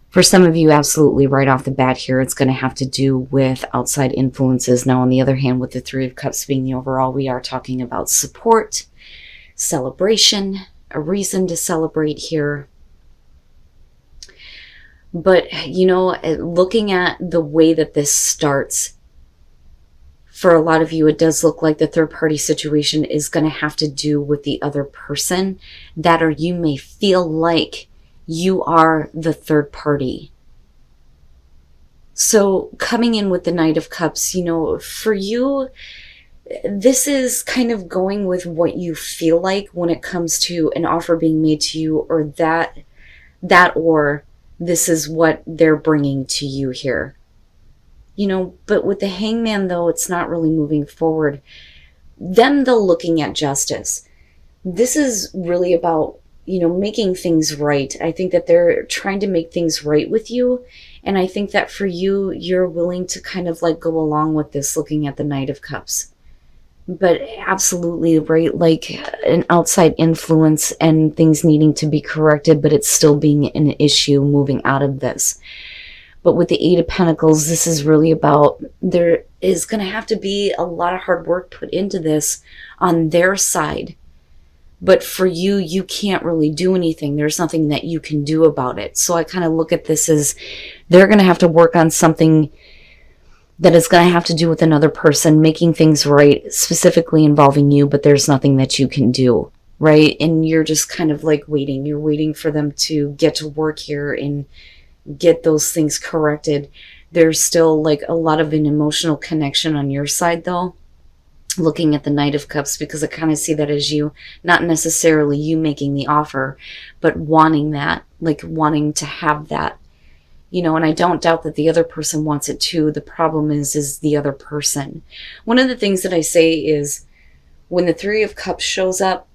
For some of you, absolutely right off the bat here, it's going to have to do with outside influences. Now, on the other hand, with the Three of Cups being the overall, we are talking about support, celebration, a reason to celebrate here. But, you know, looking at the way that this starts, for a lot of you, it does look like the third party situation is going to have to do with the other person, that or you may feel like you are the third party. So coming in with the Knight of Cups, you know, for you, this is kind of going with what you feel like when it comes to an offer being made to you, or that or this is what they're bringing to you here. You know, but with the Hangman, though, it's not really moving forward. Them, though, looking at justice. This is really about, you know, making things right. I think that they're trying to make things right with you. And I think that for you, you're willing to kind of like go along with this, looking at the Knight of Cups. But absolutely, right? Like an outside influence and things needing to be corrected, but it's still being an issue moving out of this. But with the Eight of Pentacles, this is really about, there is going to have to be a lot of hard work put into this on their side. But for you, you can't really do anything. There's nothing that you can do about it. So I kind of look at this as they're going to have to work on something that is going to have to do with another person, making things right, specifically involving you, but there's nothing that you can do, right? And you're just kind of like waiting. You're waiting for them to get to work here and get those things corrected. There's still like a lot of an emotional connection on your side, though, looking at the Knight of Cups, because I kind of see that as you, not necessarily you making the offer, but wanting that, like wanting to have that, you know. And I don't doubt that the other person wants it too. The problem is the other person. One of the things that I say is when the Three of Cups shows up,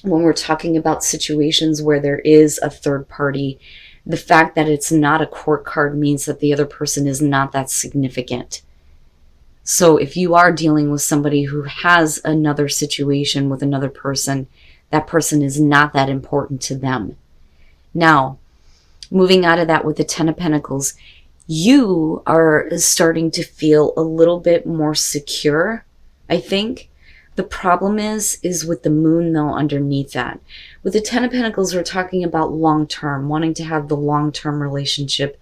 when we're talking about situations where there is a third party, the fact that it's not a court card means that the other person is not that significant. So if you are dealing with somebody who has another situation with another person, that person is not that important to them. Now, moving out of that with the Ten of Pentacles, you are starting to feel a little bit more secure, I think. The problem is with the Moon, though, underneath that. With the Ten of Pentacles, we're talking about long-term, wanting to have the long-term relationship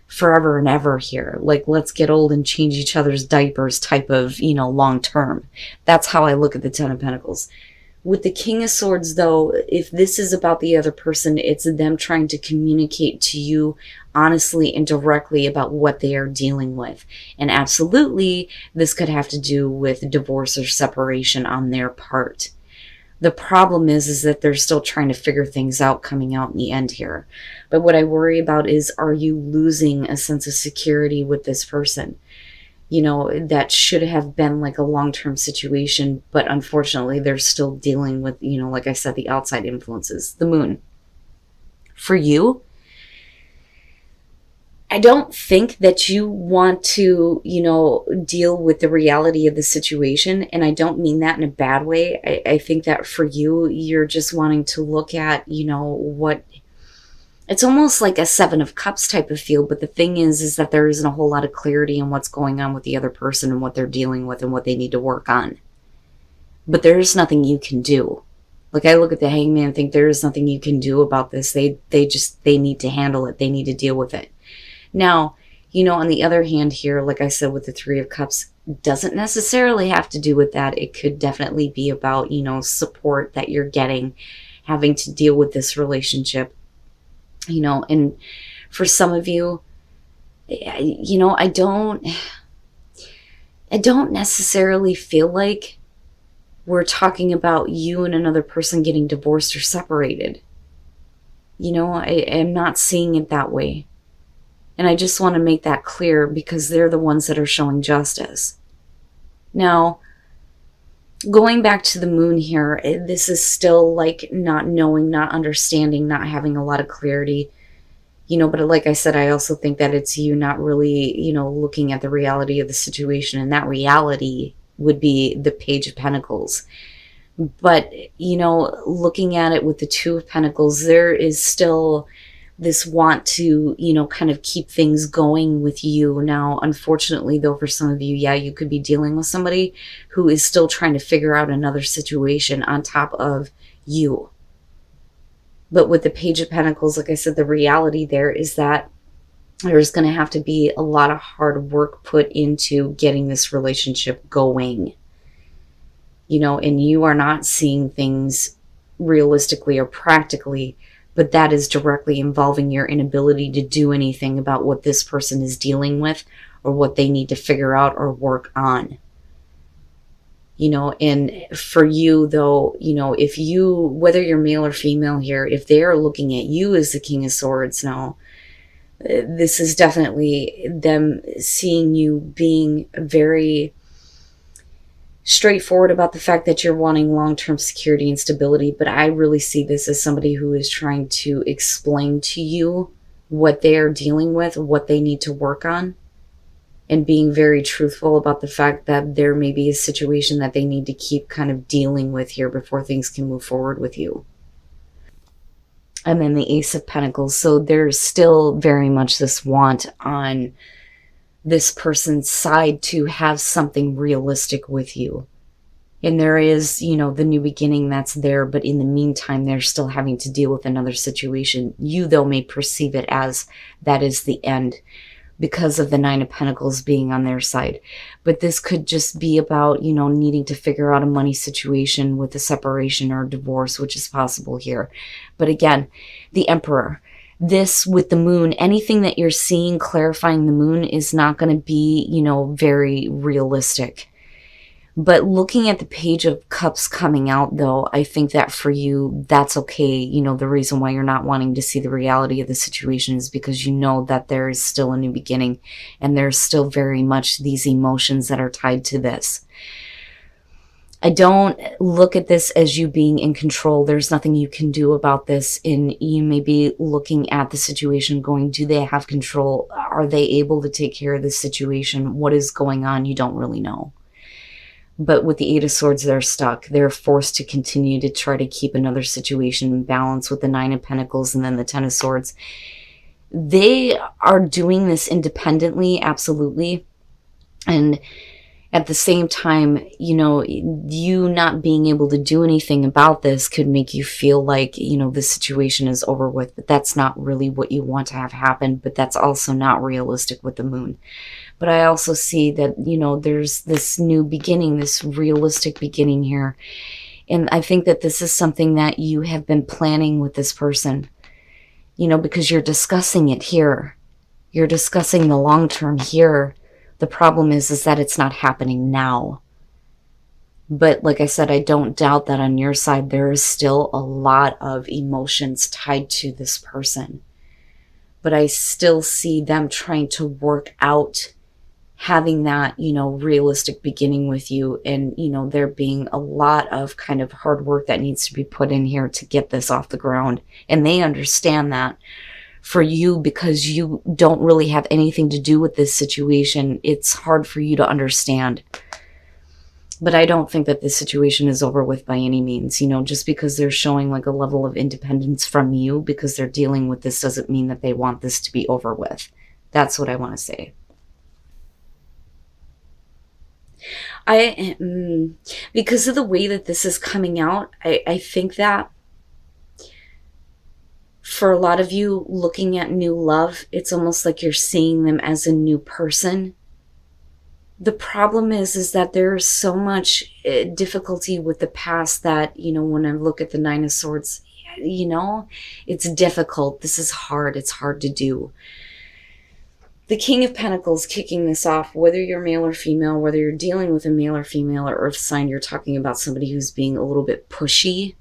forever and ever here. Like, let's get old and change each other's diapers type of, you know, long-term. That's how I look at the Ten of Pentacles. With the King of Swords, though, if this is about the other person, it's them trying to communicate to you honestly and directly about what they are dealing with. And absolutely, this could have to do with divorce or separation on their part. The problem is that they're still trying to figure things out coming out in the end here. But what I worry about is, are you losing a sense of security with this person? You know, that should have been like a long-term situation, but unfortunately they're still dealing with, you know, like I said, the outside influences, the Moon. For you, I don't think that you want to, you know, deal with the reality of the situation. And I don't mean that in a bad way. I think that for you, you're just wanting to look at, you know, what, it's almost like a Seven of Cups type of feel. But the thing is that there isn't a whole lot of clarity in what's going on with the other person and what they're dealing with and what they need to work on. But there's nothing you can do. Like, I look at the Hangman and think there is nothing you can do about this. They need to handle it. They need to deal with it. Now, you know, on the other hand here, like I said, with the Three of Cups, doesn't necessarily have to do with that. It could definitely be about, you know, support that you're getting, having to deal with this relationship, you know. And for some of you, you know, I don't necessarily feel like we're talking about you and another person getting divorced or separated. You know, I am not seeing it that way. And I just want to make that clear because they're the ones that are showing justice. Now, going back to the Moon here, this is still like not knowing, not understanding, not having a lot of clarity. You know, but like I said, I also think that it's you not really, you know, looking at the reality of the situation. And that reality would be the Page of Pentacles. But, you know, looking at it with the Two of Pentacles, there is still this want to, kind of keep things going with you. Now, unfortunately, though, for some of you, yeah, you could be dealing with somebody who is still trying to figure out another situation on top of you. But with the Page of Pentacles, like I said, the reality there is that there's going to have to be a lot of hard work put into getting this relationship going. And you are not seeing things realistically or practically, but that is directly involving your inability to do anything about what this person is dealing with or what they need to figure out or work on. And for you, though, if you, whether you're male or female here, if they are looking at you as the King of Swords now, this is definitely them seeing you being very straightforward about the fact that you're wanting long-term security and stability. But I really see this as somebody who is trying to explain to you what they are dealing with, what they need to work on, and being very truthful about the fact that there may be a situation that they need to keep kind of dealing with here before things can move forward with you. And then the Ace of Pentacles. So there's still very much this want on this person's side to have something realistic with you. And there is, the new beginning that's there, but in the meantime, they're still having to deal with another situation. You, though, may perceive it as that is the end because of the Nine of Pentacles being on their side. But this could just be about, needing to figure out a money situation with a separation or a divorce, which is possible here. But again, the Emperor. This with the moon, anything that you're seeing clarifying the moon is not going to be, very realistic. But looking at the Page of Cups coming out, though, I think that for you, that's okay. The reason why you're not wanting to see the reality of the situation is because you know that there is still a new beginning and there's still very much these emotions that are tied to this. I don't look at this as you being in control. There's nothing you can do about this. And you may be looking at the situation going, do they have control? Are they able to take care of this situation? What is going on? You don't really know. But with the Eight of Swords, they're stuck. They're forced to continue to try to keep another situation in balance with the Nine of Pentacles and then the Ten of Swords. They are doing this independently, absolutely. And at the same time, you not being able to do anything about this could make you feel like, the situation is over with. But that's not really what you want to have happen. But that's also not realistic with the moon. But I also see that, there's this new beginning, this realistic beginning here. And I think that this is something that you have been planning with this person, because you're discussing it here. You're discussing the long term here. The problem is that it's not happening now. But like I said, I don't doubt that on your side, there is still a lot of emotions tied to this person. But I still see them trying to work out having that, realistic beginning with you. And, there being a lot of kind of hard work that needs to be put in here to get this off the ground. And they understand that. For you, because you don't really have anything to do with this situation, it's hard for you to understand. But I don't think that this situation is over with by any means. Just because they're showing like a level of independence from you because they're dealing with this doesn't mean that they want this to be over with. That's what I want to say. Because of the way that this is coming out, I think that for a lot of you looking at new love, it's almost like you're seeing them as a new person. The problem is that there's so much difficulty with the past that, when I look at the Nine of Swords, it's difficult. This is hard. It's hard to do. The King of Pentacles kicking this off, whether you're male or female, whether you're dealing with a male or female or earth sign, you're talking about somebody who's being a little bit pushy.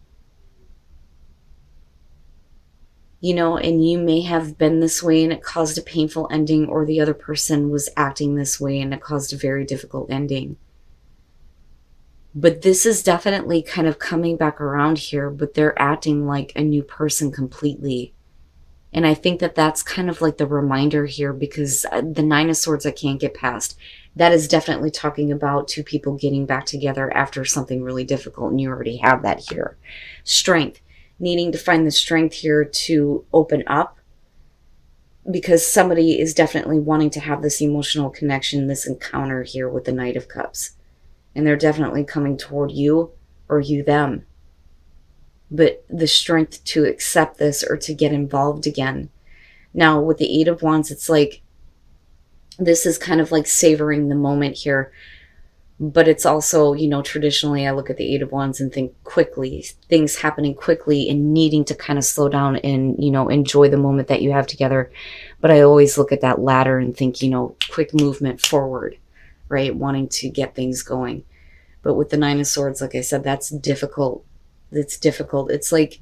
And you may have been this way and it caused a painful ending, or the other person was acting this way and it caused a very difficult ending. But this is definitely kind of coming back around here, but they're acting like a new person completely. And I think that that's kind of like the reminder here, because the Nine of Swords I can't get past. That is definitely talking about two people getting back together after something really difficult, and you already have that here. Strength. Needing to find the strength here to open up, because somebody is definitely wanting to have this emotional connection, this encounter here with the Knight of Cups. And they're definitely coming toward you or you them. But the strength to accept this or to get involved again. Now, with the Eight of Wands, it's like, this is kind of like savoring the moment here. But it's also, you know, traditionally I look at the Eight of Wands and think quickly, things happening quickly and needing to kind of slow down and, you know, enjoy the moment that you have together. But I always look at that ladder and think, you know, quick movement forward, right? Wanting to get things going. But with the Nine of Swords, like I said, that's difficult. It's difficult. It's like,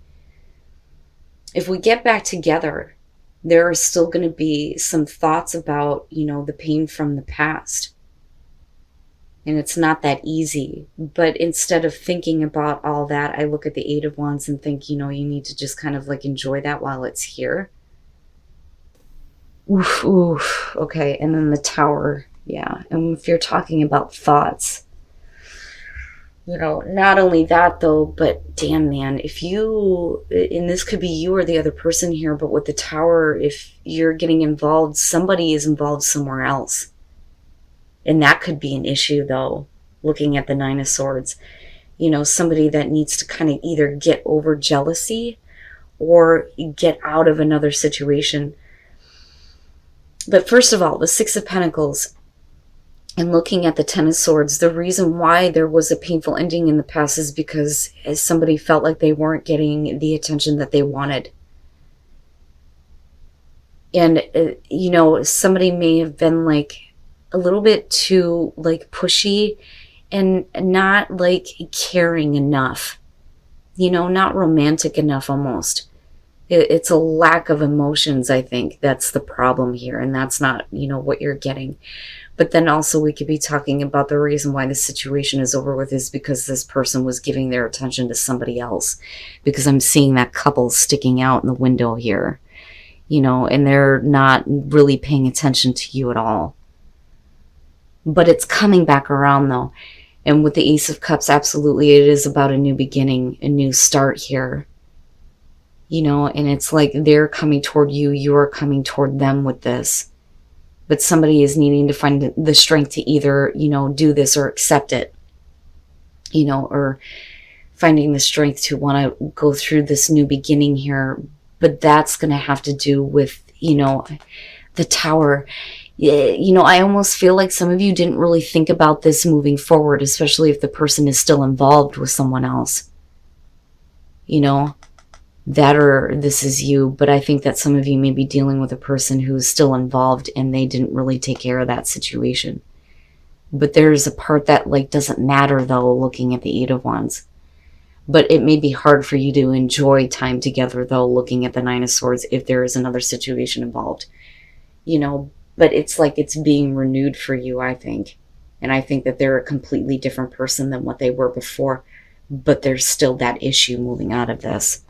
if we get back together, there are still going to be some thoughts about, you know, the pain from the past. And it's not that easy. But instead of thinking about all that, I look at the Eight of Wands and think, you know, you need to just kind of like enjoy that while it's here. Oof, oof. Okay, and then the Tower. Yeah, and if you're talking about thoughts, you know, not only that though, but damn man, if you, and this could be you or the other person here, but with the Tower, if you're getting involved, somebody is involved somewhere else. And that could be an issue, though, looking at the Nine of Swords. You know, somebody that needs to kind of either get over jealousy or get out of another situation. But first of all, the Six of Pentacles and looking at the Ten of Swords, the reason why there was a painful ending in the past is because somebody felt like they weren't getting the attention that they wanted. And, you know, somebody may have been like, a little bit too like pushy and not like caring enough, you know, not romantic enough almost. It's a lack of emotions, I think. That's the problem here. And that's not, you know, what you're getting. But then also we could be talking about the reason why the situation is over with is because this person was giving their attention to somebody else. Because I'm seeing that couple sticking out in the window here, you know, and they're not really paying attention to you at all. But it's coming back around though. And with the Ace of Cups, absolutely, it is about a new beginning, a new start here. You know, and it's like they're coming toward you, you're coming toward them with this. But somebody is needing to find the strength to either, you know, do this or accept it. You know, or finding the strength to want to go through this new beginning here. But that's going to have to do with, you know, the Tower. You know, I almost feel like some of you didn't really think about this moving forward, especially if the person is still involved with someone else. You know, that or this is you. But I think that some of you may be dealing with a person who's still involved and they didn't really take care of that situation. But there's a part that like doesn't matter though, looking at the Eight of Wands. But it may be hard for you to enjoy time together though, looking at the Nine of Swords, if there is another situation involved. You know, but it's like it's being renewed for you, I think. And I think that they're a completely different person than what they were before. But there's still that issue moving out of this.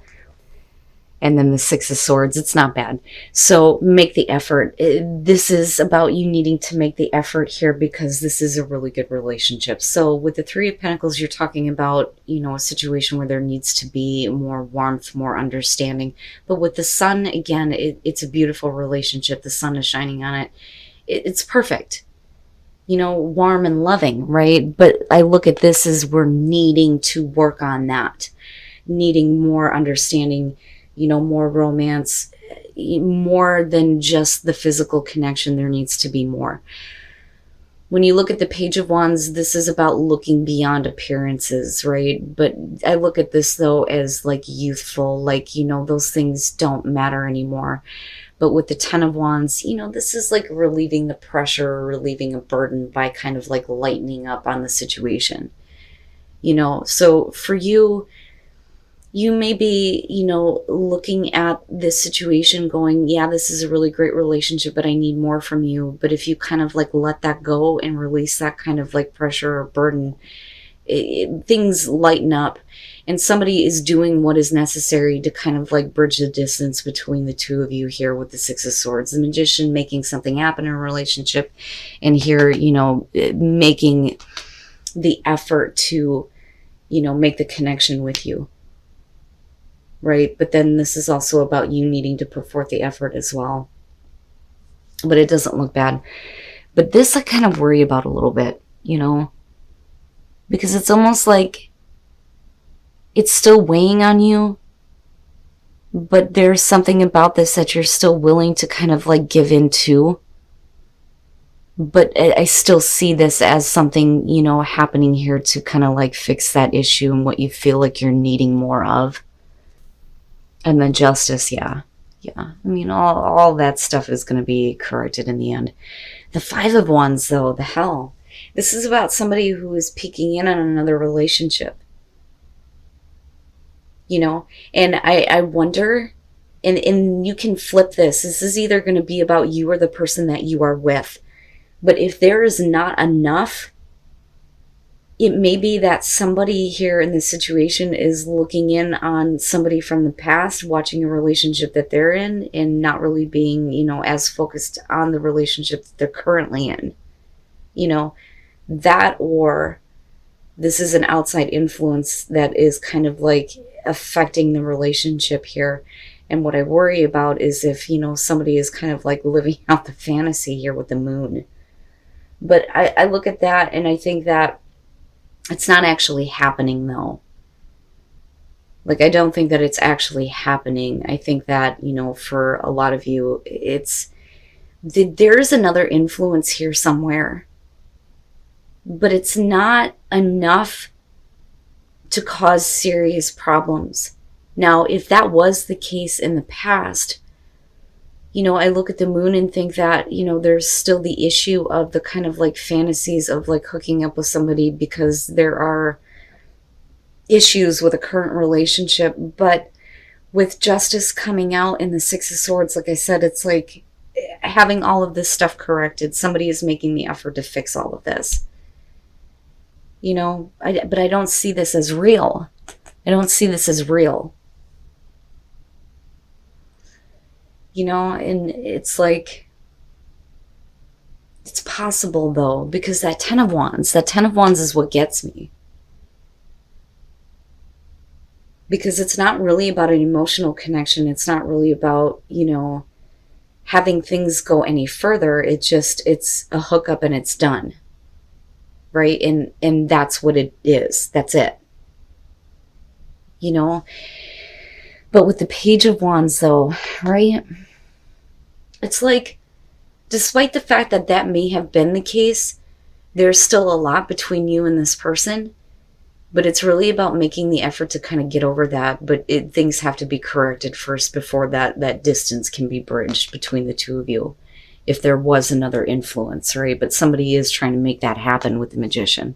And then the Six of Swords, it's not bad. So make the effort. This is about you needing to make the effort here because this is a really good relationship. So with the Three of Pentacles, you're talking about, you know, a situation where there needs to be more warmth, more understanding. But with the Sun, again, it's a beautiful relationship. The sun is shining on it. It's perfect. You know, warm and loving, right? But I look at this as we're needing to work on that. Needing more understanding, you know, more romance, more than just the physical connection. There needs to be more. When you look at the Page of Wands, this is about looking beyond appearances, right? But I look at this, though, as like youthful, like, you know, those things don't matter anymore. But with the Ten of Wands, you know, this is like relieving the pressure, relieving a burden by kind of like lightening up on the situation. You know, so for you, you may be, you know, looking at this situation going, yeah, this is a really great relationship, but I need more from you. But if you kind of like let that go and release that kind of like pressure or burden, things lighten up. And somebody is doing what is necessary to kind of like bridge the distance between the two of you here with the Six of Swords. The Magician making something happen in a relationship. And here, you know, making the effort to, you know, make the connection with you. Right? But then this is also about you needing to put forth the effort as well. but it doesn't look bad. But this I kind of worry about a little bit, you know, because it's almost like it's still weighing on you, but there's something about this that you're still willing to kind of like give in to. But I still see this as something, you know, happening here to kind of like fix that issue and what you feel like you're needing more of. And then justice, yeah. Yeah. I mean, all that stuff is going to be corrected in the end. The Five of Wands, though, the hell. This is about somebody who is peeking in on another relationship. You know, and I wonder, and you can flip this. This is either going to be about you or the person that you are with. But if there is not enough, it may be that somebody here in this situation is looking in on somebody from the past, watching a relationship that they're in, and not really being, you know, as focused on the relationship that they're currently in. You know, that, or this is an outside influence that is kind of like affecting the relationship here. And what I worry about is if, you know, somebody is kind of like living out the fantasy here with the moon. But I look at that and I think that it's not actually happening, though. Like, I don't think that it's actually happening. I think that, you know, for a lot of you, there's another influence here somewhere. But it's not enough to cause serious problems. Now, if that was the case in the past, you know, I look at the moon and think that, you know, there's still the issue of the kind of like fantasies of like hooking up with somebody because there are issues with a current relationship. But with justice coming out in the Six of Swords, like I said, it's like having all of this stuff corrected. Somebody is making the effort to fix all of this. You know, but I don't see this as real. I don't see this as real. You know, and it's like, it's possible though, because that Ten of Wands is what gets me. Because it's not really about an emotional connection. It's not really about, you know, having things go any further. It's a hookup and it's done. Right? And that's what it is. That's it. You know? But with the Page of Wands though, right? It's like, despite the fact that that may have been the case, there's still a lot between you and this person. But it's really about making the effort to kind of get over that. But things have to be corrected first before that distance can be bridged between the two of you. If there was another influence, right? But somebody is trying to make that happen with the Magician.